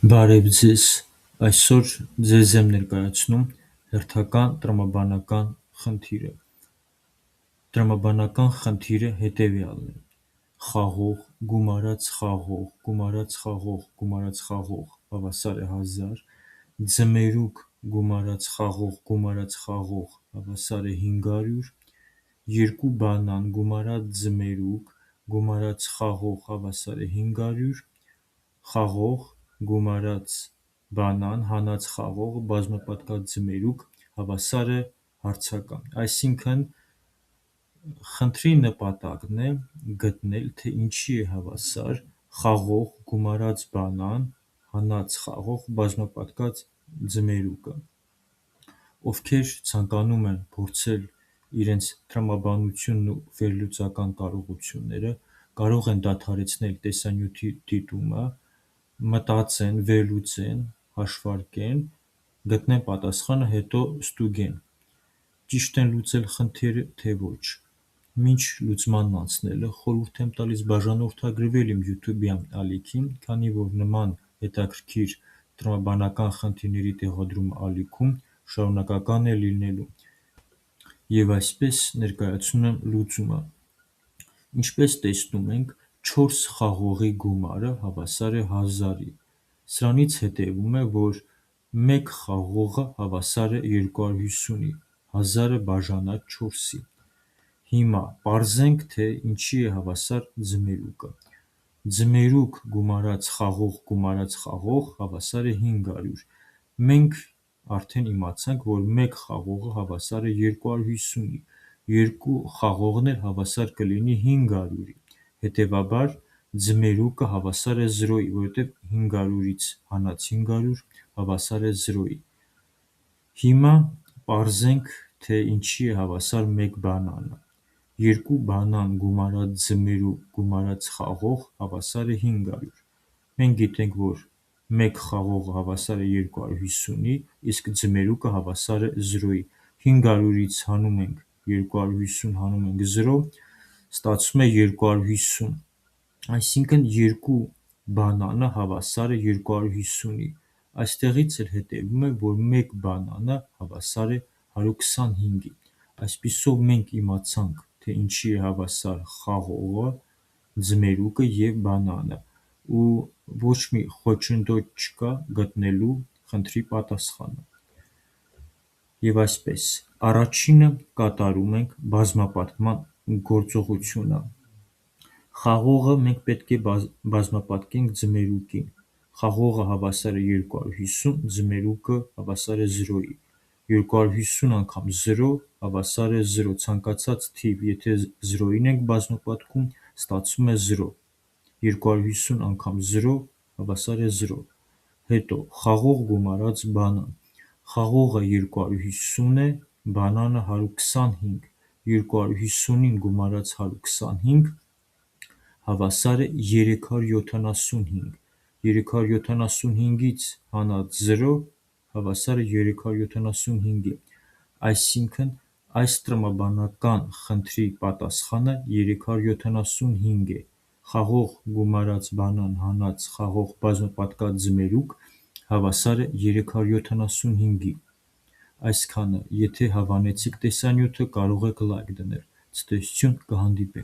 Բարև ձեզ, այսօր ձեզ եմ ներկայացնում հերթական տրամաբանական խնդիրը։ Տրամաբանական խնդիրը հետևյալն է. խաղող, գումարած խաղող, գումարած խաղող, գումարած խաղող հավասար է 1000, ձմերուկ գումարած խաղող, գումարած խաղող հավասար է 500, երկու բանան գումարած ձմերուկ, գումարած խաղող հավասար է 500, խաղող գումարած բանան հանած խաղող բազմապատկած ձմերուկ հավասար է հարցական։ Այսինքն խնդրի նպատակն է գտնել, թե ինչի է հավասար խաղող գումարած բանան հանած խաղող բազմապատկած ձմերուկը։ Ովքեր ցանկանում են փորձել իրենց տրամաբանությունն ու վերլուծական կարողությունները, կարող են դադարեցնել տեսանյութի դիտումը, մտածեն, վերլուծեն, հաշվարկեն, գտնեն պատասխանը, հետո ստուգեն ճիշտ են լուծել խնդիրը, թե ոչ։ Մինչ լուծմանն անցնելը խորհուրդ եմ տալիս բաժանորդագրվել իմ YouTube-յան ալիքին, քանի որ նման հետաքրքիր տրամաբանական խնդիրների տեղադրումը ալիքում շարունակական է լինելու։ Եվ այսպես ներկայացնում եմ լուծումը։ Ինչպես տեսնում ենք, 4 խաղողի գումարը հավասար է 1000-ի։ Սրանից հետևում է, որ 1 խաղողը հավասար է 250-ի, 1000-ը բաժանած 4-ի։ Հիմա պարզենք, թե ինչի է հավասար ձմերուկը։ Ձմերուկ գումարած խաղող գումարած խաղող հավասար է 500։ Մենք արդեն իմացանք, որ 1 խաղողը հավասար է 250-ի, երկու խաղողն էլ հավասար կլինի 500-ի, հետևաբար ձմերուկը հավասար է 0-ի, որովհետև 500-ից հանած 500 հավասար է 0-ի։ Հիմա պարզենք, թե ինչի է հավասար 1 բանանը։ Երկու բանան գումարած ձմերուկ գումարած խաղող հավասար է 500։ Մենք գիտենք, որ 1 խաղողը հավասար է 250-ի, իսկ ձմերուկը հավասար է 0-ի։ 500-ից հանում ենք 250 հանում ենք 0, ստացվում է 250, այսինքն երկու բանանը հավասար է 250-ի։ Այստեղից էլ հետևում է, որ 1 բանանը հավասար է 125-ի։ Այսպիսով մենք իմացանք, թե ինչի է հավասար խաղողը, ձմերուկը և բանանը, ու ոչ մի խոչընդոտ չկա գտնելու խնդրի պատասխանը։ Եվ այսպես, առաջինը կատարում ենք բազմապատկման գործողությունը։ Խաղողը մենք պետք է բազմապատկենք ձմերուկին։ Խաղողը հավասար է 250, ձմերուկը հավասար է 0-ի։ 250 անգամ 0 հավասար է 0, ցանկացած թիվ, եթե 0-ին ենք բազմապատկում, ստացվում է 0։ 250 անգամ 0 հավասար է 0։ Հետո խաղող գումարած բանան։ Խաղողը 250 է, բանանը 125, 250-ին գումարած 125 հավասար է 375, 375-ից հանած 0 հավասար է 375-ի։ Այսինքն այս տրամաբանական խնդրի պատասխանը 375 է։ Խաղող գումարած բանան հանած խաղող բազմապատկած ձմերուկ հավասար է 375-ի։ Այսքանը, եթե հավանեցիք տեսանյութը, կարող եք լայք դնել։ Ցտեսություն, կհանդիպենք։